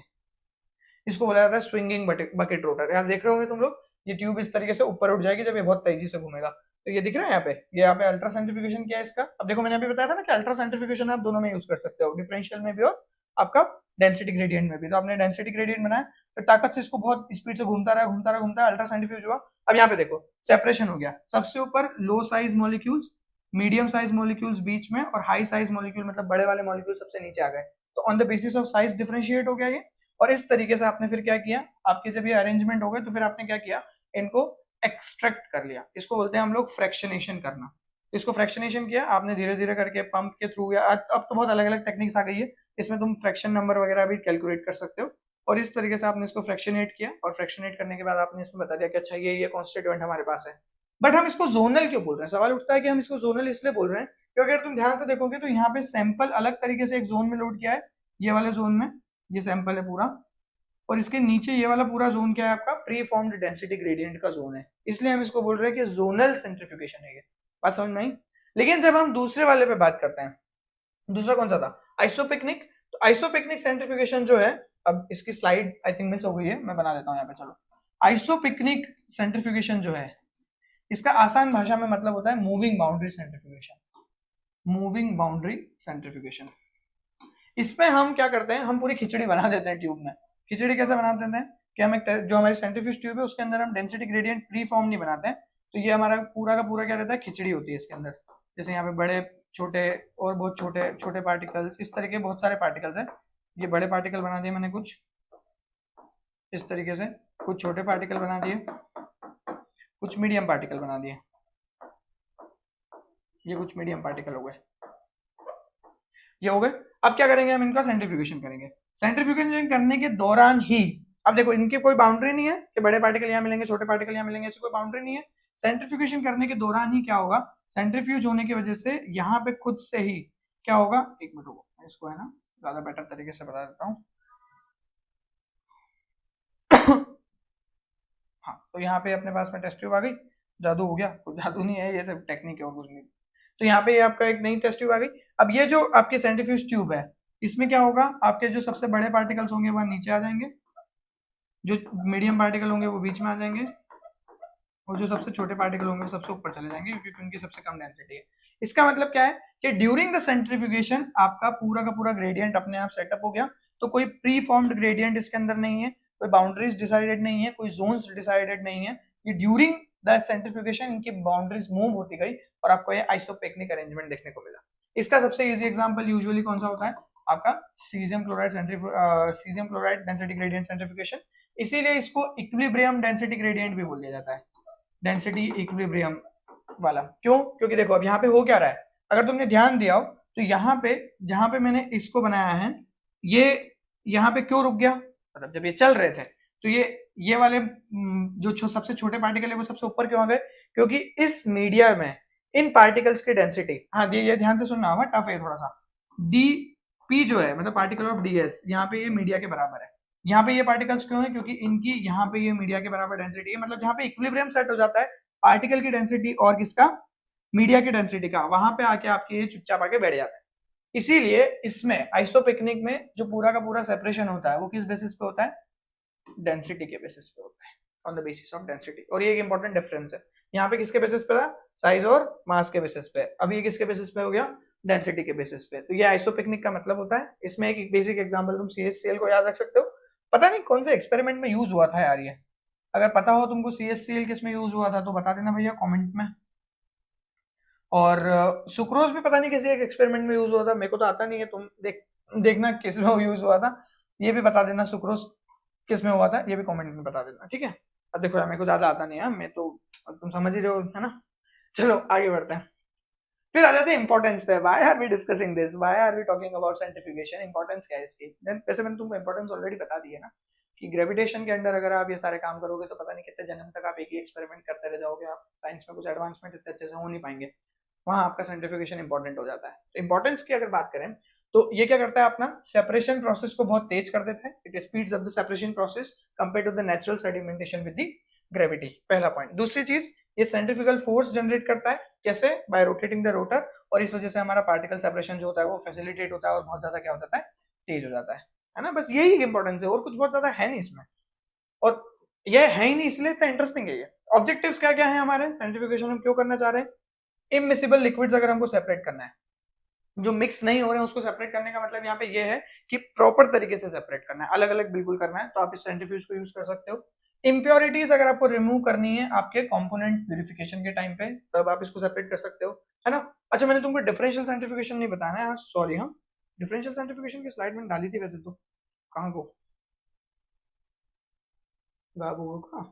इसको बोला जाता है स्विंगिंग बकेट रोटर। यार देख रहे होंगे तुम लोग, ये ट्यूब इस तरीके से ऊपर उठ जाएगी जब ये बहुत तेजी से घूमेगा। तो ये दिख रहा है यहाँ पे, ये यहाँ पे अल्ट्रा सेंट्रीफ्यूगेशन क्या है इसका। अब देखो मैंने अभी बताया था ना कि अल्ट्रा सेंट्रीफ्यूगेशन आप दोनों में यूज कर सकते हो, डिफरेंशियल में भी और आपका डेंसिटी ग्रेडियंट में भी। तो आपने डेंसिटी ग्रेडियंट बनाया, फिर ताकत से इसको बहुत स्पीड से घूमता रहा घूमता रहा घूमता, अल्ट्रा सेंट्रीफ्यूज हुआ। अब यहाँ पे देखो सेपरेशन हो गया, सबसे ऊपर low size molecules, medium size molecules बीच में, और हाई साइज मॉलिक्यूल मतलब बड़े वाले मॉलिक्यूल सबसे नीचे आ गए। तो on the basis of size differentiate हो गया ये। और इस तरीके से आपने फिर क्या किया, आपके जब ये अरेंजमेंट हो गए तो फिर आपने क्या किया, इनको एक्सट्रैक्ट कर लिया। इसको बोलते हैं हम लोग फ्रैक्शनेशन करना। इसको फ्रैक्शनेशन किया आपने धीरे धीरे करके पंप के थ्रू, या अब तो बहुत अलग अलग टेक्निक्स आ गई है, इसमें तुम फ्रैक्शन नंबर वगैरह भी कैलकुलेट कर सकते हो। और इस तरीके से आपने इसको फ्रैक्शनेट किया, और फ्रैक्शनेट करने के बाद आपने इसमें बता दिया कि अच्छा ये कॉन्स्टिट्यूएंट हमारे पास है। बट हम इसको जोनल क्यों बोल रहे हैं, सवाल उठता है कि हम इसको जोनल इसलिए बोल रहे हैं क्योंकि अगर तुम ध्यान से देखोगे तो यहाँ पे सैंपल अलग तरीके से एक जोन में लोड किया है, ये वाले जोन में ये सैंपल है पूरा, और इसके नीचे ये वाला पूरा जोन क्या है आपका, प्री फॉर्म्ड डेंसिटी ग्रेडियंट का जोन है, इसलिए हम इसको बोल रहे हैं कि जोनल सेंट्रीफ्यूगेशन है ये। बात समझ में आई। लेकिन जब हम दूसरे वाले पे बात करते हैं, दूसरा कौन सा था, आइसोपिकनिक। तो आइसोपिकनिक सेंट्रीफ्यूगेशन जो है, अब इसकी स्लाइड आई थिंक मिस हो गई है, मैं बना देता हूँ यहाँ पे। चलो, आइसोपिकनिक सेंट्रीफ्यूगेशन जो है, इसका आसान भाषा में मतलब होता है moving boundary centrifugation. Moving boundary centrifugation, इसमें हम क्या करते हैं, हम पूरी खिचड़ी बना देते हैं ट्यूब में। खिचड़ी कैसे बना देते हैं कि हम एक जो हमारी सेंट्रीफ्यूज ट्यूब है उसके अंदर हम डेंसिटी ग्रेडियंट प्री फॉर्म नहीं बनाते हैं, तो ये हमारा पूरा का पूरा क्या रहता है, खिचड़ी होती है इसके अंदर। जैसे यहाँ पे बड़े छोटे और बहुत छोटे छोटे पार्टिकल्स, इस तरह के बहुत सारे पार्टिकल्स हैं। ये बड़े पार्टिकल बना दिए मैंने कुछ इस तरीके से, कुछ छोटे पार्टिकल बना दिए, कुछ मीडियम पार्टिकल बना दिए, ये कुछ मीडियम पार्टिकल हो गए, ये हो गए। अब क्या करेंगे, हम इनका सेंट्रीफ्यूगेशन करेंगे। सेंट्रीफ्यूगेशन करने के दौरान ही, अब देखो इनकी कोई बाउंड्री नहीं है कि बड़े पार्टिकल यहाँ मिलेंगे छोटे पार्टिकल यहाँ मिलेंगे, ऐसी कोई बाउंड्री नहीं है। सेंट्रीफ्यूगेशन करने के दौरान ही क्या होगा, सेंट्रीफ्यूज होने की वजह से यहाँ पे खुद से ही क्या होगा, एक मिनट रुको, इसको है ना ज्यादा बेटर तरीके से बता देता हूँ। हाँ, तो यहाँ पे अपने पास में टेस्ट ट्यूब आ गई, जादू हो गया, कुछ जादू नहीं है, ये सब टेक्निक है और कुछ नहीं। तो यहाँ पे आपका एक नई टेस्ट ट्यूब आ गई। अब ये जो आपकी सेंट्रीफ्यूज ट्यूब है, इसमें क्या होगा, आपके जो सबसे बड़े पार्टिकल्स होंगे वह नीचे आ जाएंगे, जो मीडियम पार्टिकल होंगे वो बीच में आ जाएंगे, और जो सबसे छोटे पार्टिकल होंगे वो सबसे ऊपर चले जाएंगे क्योंकि उनकी सबसे कम डेंसिटी है। इसका मतलब क्या है कि ड्यूरिंग द सेंट्रीफ्यूगेशन आपका पूरा का पूरा ग्रेडियंट अपने आप सेटअप हो गया। तो कोई प्री फॉर्म्ड ग्रेडियंट इसके अंदर नहीं है, कोई बाउंड्रीज डिसाइडेड नहीं है, कोई जोन्स डिसाइडेड नहीं है। ये ड्यूरिंग द सेंट्रीफ्यूगेशन इनकी बाउंड्रीज मूव होती गई और आपको ये आइसोपेक्निक अरेंजमेंट देखने को मिला। इसका सबसे इजी एग्जांपल यूजुअली कौन सा होता है, आपका caesium chloride density gradient centrifugation. इसीलिए इसको इक्विलिब्रियम डेंसिटी ग्रेडियंट भी बोल दिया जाता है, डेंसिटी इक्विलिब्रियम वाला। क्यों, क्योंकि देखो अब यहाँ पे हो क्या रहा है, अगर तुमने ध्यान दिया हो तो यहाँ पे जहां पे मैंने इसको बनाया है, ये यहाँ पे क्यों रुक गया, मतलब जब ये चल रहे थे तो ये वाले जो सबसे छोटे पार्टिकल है वो सबसे ऊपर क्यों आ गए, क्योंकि इस मीडिया में इन पार्टिकल्स की डेंसिटी, हाँ ये ध्यान से सुनना होगा, टफ है थोड़ा सा, डी पी जो है मतलब पार्टिकल ऑफ डी एस, यहाँ पे ये मीडिया के बराबर है। यहाँ पे ये पार्टिकल्स क्यों है, क्योंकि इनकी यहाँ पे ये मीडिया के बराबर डेंसिटी है, मतलब जहाँ पे इक्विलिब्रियम सेट हो जाता है पार्टिकल की डेंसिटी और किसका, मीडिया की डेंसिटी का, वहां पे आके आपके ये चुपचाप आके बैठ जाता है। इसीलिए इसमें आइसोपिकनिक में जो पूरा का पूरा सेपरेशन होता है वो किस बेसिस पे होता है, डेंसिटी के बेसिस पे होता है, on the basis of density. और ये एक इंपॉर्टेंट डिफरेंस है, यहाँ पे किसके बेसिस पे था, साइज और मास के बेसिस पे, अभी ये किसके बेसिस पे हो गया, डेंसिटी के बेसिस पे। तो ये आइसोपिकनिक का मतलब होता है। इसमें एक बेसिक एग्जांपल तुम CH_Cl को याद रख सकते हो, पता नहीं कौन से एक्सपेरिमेंट में यूज हुआ था यार ये, अगर पता हो तुमको CH_Cl किस में यूज हुआ था तो बता देना भैया कमेंट में। और सुक्रोज भी पता नहीं किसी एक एक्सपेरिमेंट में यूज हुआ था, मेरे को तो आता नहीं है, तुम देखना किस में यूज हुआ था, ये भी बता देना सुक्रोज किस में हुआ था, ये भी कमेंट में बता देना, ठीक है। अब देखो यार मेरे को ज्यादा आता नहीं है, मैं तो तुम समझ ही रहे हो है ना। चलो आगे बढ़ते हैं, फिर आ जाते हैं इंपॉर्टेंस पे। Why are we discussing this, why are we talking about centrifugation, importance क्या है इसकी। वैसे मैंने तुमको इंपॉर्टेंस ऑलरेडी बता दी है ना, कि ग्रेविटेशन के अंडर अगर आप ये सारे काम करोगे तो पता नहीं कितने जन्म तक आप एक ही एक्सपेरिमेंट करते रह जाओगे, आप साइंस में कुछ एडवांसमेंट इतने अच्छे से हो नहीं पाएंगे, वहां आपका सेंट्रीफ्यूगेशन इंपॉर्टेंट हो जाता है। तो इंपॉर्टेंस की अगर बात करें तो ये क्या करता है, अपना सेपरेशन प्रोसेस को बहुत तेज कर देता है, it speeds up the separation process compare to the natural sedimentation with the gravity, पहला पॉइंट। दूसरी चीज, ये सेंट्रीफ्यूगल फोर्स जनरेट करता है, कैसे, बाय रोटेटिंग द रोटर, और इस वजह से हमारा पार्टिकल सेपरेशन जो होता है वो फैसिलिटेट होता है और बहुत ज्यादा क्या हो जाता है, तेज हो जाता है ना। बस यही इंपॉर्टेंस है और कुछ बहुत ज्यादा है नहीं इसमें, और ये है ही नहीं इसलिए इतना इंटरेस्टिंग है ये। ऑब्जेक्टिव्स क्या क्या है हमारे सेंट्रीफ्यूगेशन हम क्यों करना चाह रहे हैं, इमिसिबल लिक्विड्स अगर हमको सेपरेट करना है, जो मिक्स नहीं हो रहे हैं उसको सेपरेट करने का मतलब यहाँ पे ये है कि प्रॉपर तरीके से सेपरेट करना है, अलग अलग बिल्कुल करना है, तो आप इस सेंट्रीफ्यूज को यूज कर सकते हो। इम्प्योरिटीज अगर आपको रिमूव करनी है आपके कंपोनेंट प्यूरिफिकेशन के टाइम पे, तब आप इसको सेपरेट कर सकते हो, है ना। अच्छा मैंने तुमको डिफरेंशियल सेंट्रीफ्यूगेशन नहीं बताना है, सॉरी। हाँ, डिफरेंशियल सेंट्रीफ्यूगेशन की स्लाइड मैंने डाली थी वैसे तो, कहाँ को गायब हो गया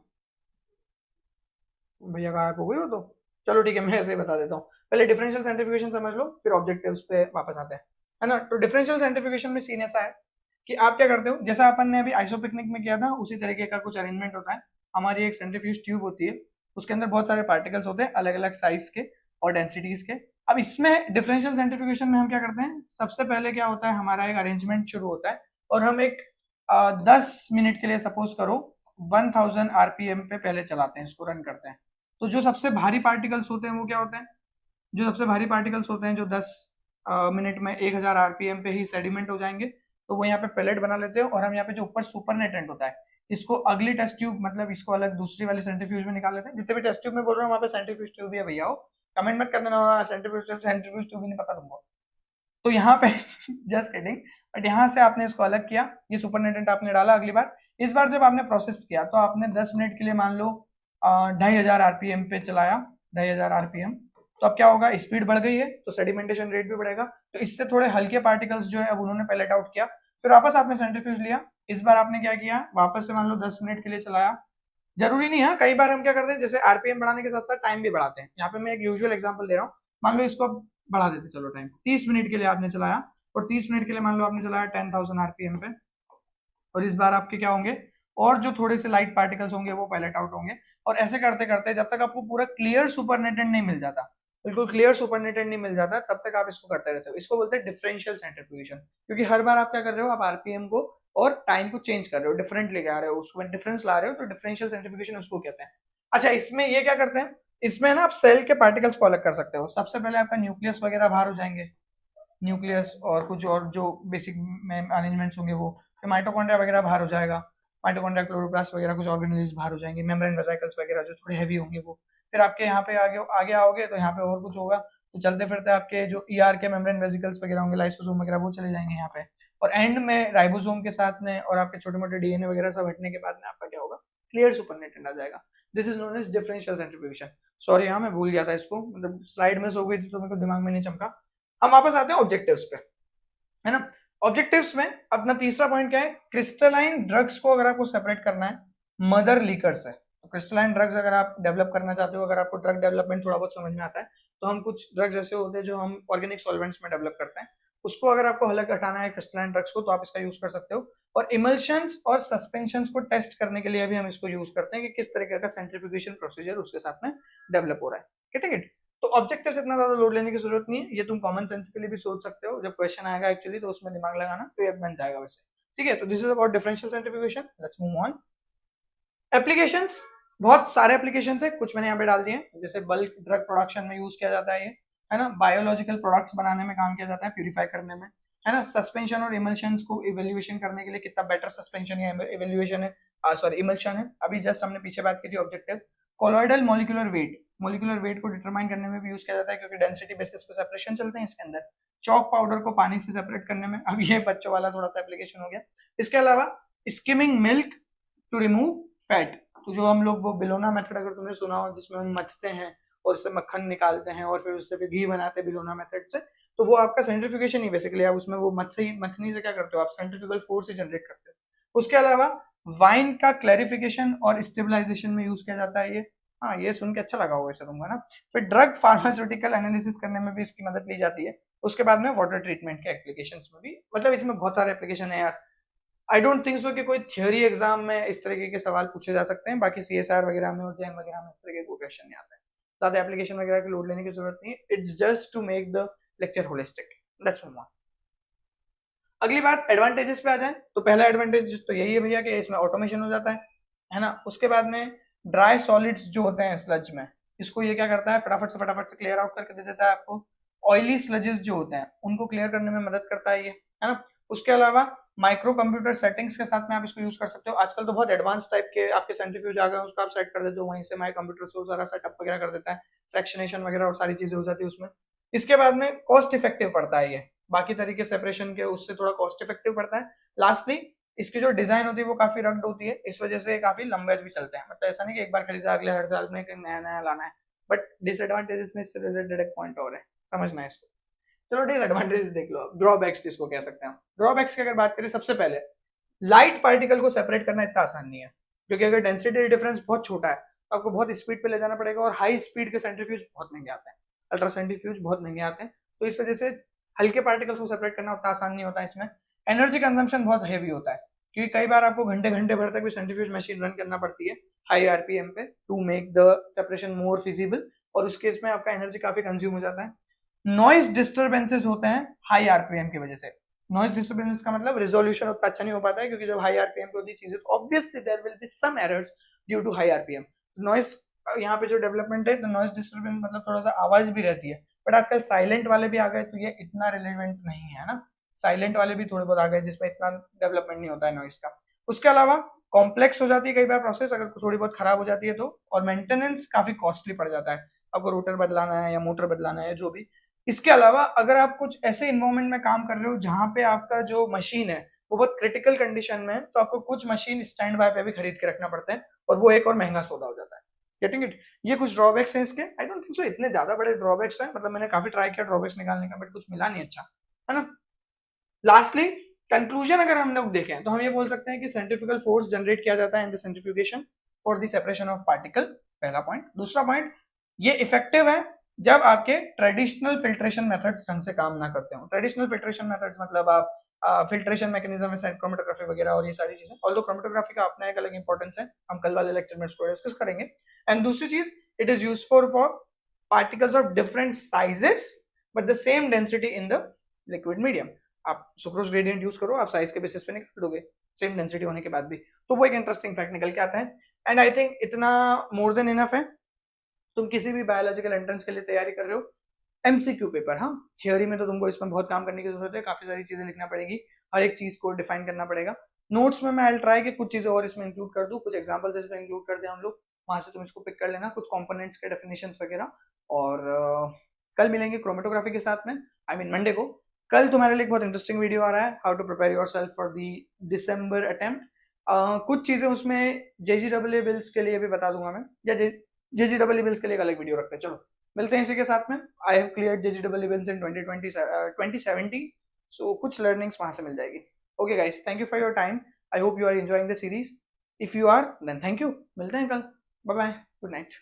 भैया, गायब हो गई हो तो चलो ठीक है, मैं ऐसे ही बता देता हूँ। पहले डिफरेंशियल सेंट्रीफ्यूगेशन समझ लो, फिर ऑब्जेक्टिव्स पे वापस आते हैं, है ना। तो डिफरेंशियल सेंट्रीफ्यूगेशन में सीन ऐसा है कि आप क्या करते हो, जैसा अपन ने अभी आइसोपिकनिक में किया था उसी तरीके का कुछ अरेंजमेंट होता है। हमारी एक सेंट्रीफ्यूज ट्यूब होती है, उसके अंदर बहुत सारे पार्टिकल्स होते हैं अलग अलग साइज के और डेंसिटीज के। अब इसमें डिफरेंशियल सेंट्रीफ्यूगेशन में हम क्या करते हैं, सबसे पहले क्या होता है, हमारा एक अरेंजमेंट शुरू होता है और हम एक 10 मिनट के लिए सपोज करो 1000 RPM पे पहले चलाते हैं, इसको रन करते हैं। तो जो सबसे भारी पार्टिकल्स होते हैं वो क्या होते हैं, जो सबसे भारी पार्टिकल्स होते हैं जो 10 मिनट में 1000 RPM पे ही सेडिमेंट हो जाएंगे, तो वो यहाँ पे पेलेट बना लेते हैं और हम यहाँ पे जो ऊपर सुपर नेटेंट होता है इसको अगली टेस्ट ट्यूब, मतलब इसको अलग दूसरी वाली सेंट्रीफ्यूज में निकाल लेते हैं। जितने भी टेस्ट ट्यूब में बोल रहा हूँ वहाँ पे सेंट्रीफ्यूज ट्यूब भी है भैया, हो कमेंट मत कर देना सेंट्रीफ्यूज ट्यूब ही नहीं पता तुमको, तो यहाँ पे जस्ट किडिंग। बट यहाँ से आपने इसको अलग किया, ये सुपर नेटेंट आपने डाला, अगली बार इस बार जब आपने प्रोसेस किया तो आपने 10 मिनट के लिए मान लो 2500 आरपीएम पे चलाया, 2500 आरपीएम, तो अब क्या होगा, स्पीड बढ़ गई है तो सेडिमेंटेशन रेट भी बढ़ेगा। तो इससे थोड़े हल्के पार्टिकल्स जो है अब उन्होंने पेलेट आउट किया, फिर वापस आपने सेंट्रीफ्यूज लिया। इस बार आपने क्या किया, वापस से मान लो 10 मिनट के लिए चलाया। जरूरी नहीं है, कई बार हम क्या करते हैं जैसे आरपीएम बढ़ाने के साथ साथ टाइम भी बढ़ाते हैं। यहाँ पे मैं एक यूजुअल एग्जांपल दे रहा हूँ, मान लो इसको बढ़ा देते चलो टाइम, 30 मिनट के लिए आपने चलाया और 30 मिनट के लिए मान लो आपने चलाया 10,000 आरपीएम पे, और इस बार आपके क्या होंगे, और जो थोड़े से लाइट पार्टिकल्स होंगे वो पायलट आउट होंगे। और ऐसे करते करते जब तक आपको पूरा क्लियर सुपरनेटेंट नहीं मिल जाता, बिल्कुल क्लियर सुपरनेटेंट नहीं मिल जाता, तब तक आप इसको करते रहते हो। इसको बोलते हैं डिफरेंशियल सेंट्रीफ्यूगेशन, क्योंकि हर बार आप क्या कर रहे हो, आप आरपीएम को और टाइम को चेंज कर रहे हो, डिफरेंट लेके आ रहे हो, उसमें डिफरेंस ला रहे हो, तो डिफरेंशियल सेंट्रीफ्यूगेशन उसको कहते हैं। अच्छा, इसमें ये क्या करते हैं, इसमें ना आप सेल के पार्टिकल्स को अलग कर सकते हो। सबसे पहले आपका न्यूक्लियस वगैरह बाहर हो जाएंगे, न्यूक्लियस और कुछ और जो बेसिक अरेंजमेंट्स होंगे वो, फिर माइटोकॉन्ड्रिया वगैरह बाहर हो जाएगा, माइटोकॉन्ड्रिया, क्लोरोप्लास्ट वगैरह कुछ ऑर्गेनेल्स बाहर हो जाएंगे, मेम्ब्रेन वेसिकल्स वगैरह जो थोड़े हैवी होंगे वो। फिर आपके यहाँ पे आगे आगे आओगे तो यहाँ पे और कुछ होगा, तो चलते फिरते आपके जो ईआर के मेम्ब्रेन वेसिकल्स वगैरह होंगे, लाइसोसोम वगैरह वो चले जाएंगे यहाँ पे, और एंड में राइबोसोम के साथ में और आपके छोटे मोटे डीएनए वगैरह सब हटने के बाद में आपका क्या होगा, क्लियर सुपरनेटेंट आ जाएगा। This is known as differential centrifugation. Sorry हाँ मैं भूल गया था इसको, मतलब स्लाइड मिस हो गई थी तो मेरे को दिमाग में नहीं चमका। हम वापस आते हैं ऑब्जेक्टिव्स पे, है ना। ऑब्जेक्टिव्स में अपना तीसरा पॉइंट क्या है, क्रिस्टलाइन ड्रग्स को अगर आपको सेपरेट करना है मदर लीकर से, तो क्रिस्टलाइन ड्रग्स अगर आप डेवलप करना चाहते हो, अगर आपको ड्रग डेवलपमेंट थोड़ा बहुत समझ में आता है, तो हम कुछ ड्रग्स ऐसे होते हैं जो हम ऑर्गेनिक सॉल्वेंट्स में डेवलप करते हैं, उसको अगर आपको अलग हटाना है क्रिस्टलाइन ड्रग्स को, तो आप इसका यूज कर सकते हो। और इमल्शंस और सस्पेंशंस को टेस्ट करने के लिए भी हम इसको यूज करते हैं कि किस तरीके का सेंट्रीफ्यूगेशन प्रोसीजर उसके साथ में डेवलप हो रहा है, ठीक है। तो ऑब्जेक्टिव से इतना ज्यादा लोड लेने की जरूरत नहीं है, ये तुम कॉमन सेंस के लिए भी सोच सकते हो, जब क्वेश्चन आएगा एक्चुअली तो उसमें दिमाग लगाना तो ये बन जाएगा वैसे, ठीक है। तो this is about differential centrifugation, let's move on. Applications, बहुत सारे एप्लीकेशंस है, कुछ मैंने यहाँ पे डाल दिए, जैसे बल्क ड्रग प्रोडक्शन में यूज किया जाता है ये, है ना, बायोलॉजिकल प्रोडक्ट्स बनाने में काम किया जाता है, प्यूरिफाई करने में, है ना, सस्पेंशन और इमल्शंस को इवेल्युएशन करने के लिए कितना बेटर सस्पेंशन या इवेल्युएशन है, सॉरी इमल्शन है, अभी जस्ट हमने पीछे बात की थी ऑब्जेक्टिव। कोलॉइडल मॉलिक्यूलर वेट को डिटरमाइन करने में भी यूज किया जाता है, क्योंकि डेंसिटी बेसिस पे सेपरेशन चलते हैं इसके अंदर। चॉक पाउडर को पानी से सेपरेट करने में, अब ये बच्चों वाला थोड़ा सा एप्लीकेशन हो गया। इसके अलावा skimming milk to remove fat, तो जो हम लोग वो बिलोना मेथड अगर तुमने सुना हो, जिसमें हम मथते हैं और उससे मक्खन निकालते हैं और फिर उससे फिर घी बनाते हैं बिलोना मेथड से, तो वो आपका सेंट्रीफ्यूगेशन ही बेसिकली, आप उसमें वो मथनी से क्या करते हो, आप सेंट्रीफ्यूगल फोर्स ही जनरेट करते हो। उसके अलावा वाइन का क्लैरिफिकेशन और स्टेबलाइजेशन में यूज किया जाता है ये, हाँ ये सुन के अच्छा लगा होगा तुमको ना। फिर ड्रग फार्मास्यूटिकल एनालिसिस करने में भी इसकी मदद ली जाती है। उसके बाद में वाटर ट्रीटमेंट के एप्लीकेशंस में भी, मतलब इसमें बहुत सारे एप्लीकेशन है यार। आई डोंट थिंक सो कि कोई थ्योरी एग्जाम में इस तरीके के सवाल पूछे जा सकते हैं, बाकी सीएसआर वगैरह में और जैन वगैरह में इस तरीके के क्वेश्चन नहीं आते हैं। ज्यादा एप्लीकेशन वगैरह की लोड लेने की जरूरत नहीं है, it's just to make the lecture holistic. Let's move on. अगली बात एडवांटेजेस पे आ जाए, तो पहला एडवांटेज तो यही है भैया कि इसमें ऑटोमेशन हो जाता है ना। उसके बाद में ड्राई सॉलिड्स जो होते हैं स्लज में, इसको ये क्या करता है, फटाफट से क्लियर आउट करके दे देता है आपको। ऑयली स्लजेस जो होते हैं उनको क्लियर करने में मदद करता है ये, है ना। उसके अलावा माइक्रो कंप्यूटर सेटिंग्स के साथ में आप इसको यूज कर सकते हो। आजकल तो बहुत एडवांस टाइप के आपके सेंट्रीफ्यूज आ गए हैं, उसको आप सेट कर देते हो वहीं से, माई कंप्यूटर से वो सारा सेटअप वगैरह कर देता है, फ्रैक्शनेशन वगैरह और सारी चीजें हो जाती है उसमें। इसके बाद में कॉस्ट इफेक्टिव पड़ता है ये, बाकी तरीके सेपरेशन के उससे थोड़ा कॉस्ट इफेक्टिव पड़ता है। लास्टली इसकी जो डिजाइन होती है वो काफी रग्ड होती है, इस वजह से काफी लंबे भी चलते हैं, मतलब ऐसा नहीं कि एक बार खरीदा अगले हर साल में नया नया लाना है। बट डिसएडवांटेजेस में इससे रिलेटेड एक पॉइंट और है, समझना है इसको। चलो डिसएडवांटेजेस देख लो, ड्रॉबैक्स जिसको कह सकते हैं। ड्रॉबैक्स की अगर बात करें, सबसे पहले लाइट पार्टिकल को सेपरेट करना इतना आसान नहीं है, क्योंकि अगर डेंसिटी डिफरेंस बहुत छोटा है तो आपको बहुत स्पीड पे ले जाना पड़ेगा, और हाई स्पीड के सेंट्रीफ्यूज बहुत महंगे आते हैं, अल्ट्रा सेंट्रीफ्यूज बहुत महंगे आते हैं, तो इस वजह से हल्के पार्टिकल्स को सेपरेट करना उतना आसान नहीं होता है। इसमें एनर्जी कंजम्पशन बहुत हेवी होता है, क्योंकि कई बार आपको घंटे घंटे भर तक भी सेंट्रीफ्यूज मशीन रन करना पड़ती है हाई आरपीएम पे to make the separation more feasible, और उस केस में आपका एनर्जी काफी कंज्यूम हो जाता है। नॉइज डिस्टर्बेंसेस होते हैं हाई आरपीएम की वजह से। नॉइज डिस्टर्बेंसेस का मतलब रिजोल्यूशन उतना अच्छा नहीं हो पाता है, क्योंकि जब हाई आरपीएम पे होती चीजें तो obviously there will be some errors due to high RPM. Noise यहाँ पे जो डेवलपमेंट है, तो नॉइज डिस्टर्बेंस मतलब थोड़ा सा आवाज भी रहती है, बट आजकल साइलेंट वाले भी आ गए तो ये इतना रिलेवेंट नहीं है ना, साइलेंट वाले भी थोड़े बहुत आ गए जिसमें इतना डेवलपमेंट नहीं होता है नॉइज का। उसके अलावा कॉम्प्लेक्स हो जाती है कई बार प्रोसेस, अगर थोड़ी बहुत खराब हो जाती है तो, और मेंटेनेंस काफी कॉस्टली पड़ जाता है, आपको रोटर बदलाना है या मोटर बदलाना है जो भी। इसके अलावा अगर आप कुछ ऐसे इन्वायरमेंट में काम कर रहे हो जहां पे आपका जो मशीन है वो बहुत क्रिटिकल कंडीशन में है, तो आपको कुछ मशीन स्टैंड बाय पे भी खरीद के रखना पड़ता है और वो एक और महंगा सौदा हो जाता है। Getting it? ये कुछ ड्रॉबैक्स हैं इसके। आई डोंट थिंक सो इतने ज्यादा बड़े ड्रॉबैक्स हैं, मतलब मैंने काफी ट्राई किया ड्रॉबैक्स निकालने का बट कुछ मिला नहीं अच्छा, है ना। लास्टली कंक्लूजन अगर हम लोग देखें तो हम ये बोल सकते हैं कि सेंट्रीफ्यूगल फोर्स जनरेट किया जाता है in the centrifugation for the separation of particle, पहला पॉइंट। दूसरा पॉइंट, ये इफेक्टिव है जब आपके ट्रेडिशनल फिल्ट्रेशन मेथड्स ढंग से काम ना करते हो। ट्रेडिशनल फिल्ट्रेशन मेथड्स मतलब आप फिल्ट्रेशन मैकेनिज्म है, क्रोमेटोग्राफी वगैरह और ये सारी चीजें, ऑल्दो क्रोमेटोग्राफी का अपना एक अलग इंपॉर्टेंस है, हम कल वाले लेक्चर में इसको डिस्कस करेंगे। एंड दूसरी चीज, it is useful for particles of different sizes but the same density in the liquid medium. आप सुक्रोज ग्रेडियंट यूज करो, आप साइज के बेसिस पे निकाल दोगे सेम डेंसिटी होने के बाद भी, तो वो एक इंटरेस्टिंग फैक्ट निकल के आता है। एंड आई थिंक इतना मोर देन इनफ है। तुम किसी भी बायोलॉजिकल एंट्रेंस के लिए तैयारी कर रहे हो, एमसीक्यू पेपर, हाँ थियोरी में तो तुमको इसमें बहुत काम करने की जरूरत है, काफी सारी चीजें लिखना पड़ेगी, हर एक चीज को डिफाइन करना पड़ेगा। नोट्स में मैं आई ट्राई कि कुछ चीजें और इसमें इंक्लूड कर दूं, कुछ एग्जांपल्स इसमें इंक्लूड कर दें हम लोग, वहां से तुम इसको पिक कर लेना, कुछ कंपोनेंट्स के डेफिनेशंस वगैरह। और कल मिलेंगे क्रोमेटोग्राफी के साथ में, आई मीन मंडे को। कल तुम्हारे लिए एक बहुत इंटरेस्टिंग वीडियो आ रहा है, how to prepare yourself for the December attempt. कुछ चीजें उसमें जेजीडब्ल्यू बिल्स के लिए भी बता दूंगा मैं, या जेजीडब्ल्यू बिल्स के लिए एक अलग वीडियो रखते हैं। चलो मिलते हैं इसी के साथ में। I have cleared JGW bills in 2017, so कुछ लर्निंग्स वहां से मिल जाएगी। Okay guys, thank you for your time, I hope you are enjoying the series. If you are then thank you, मिलते हैं कल, बाय बाय, गुड नाइट।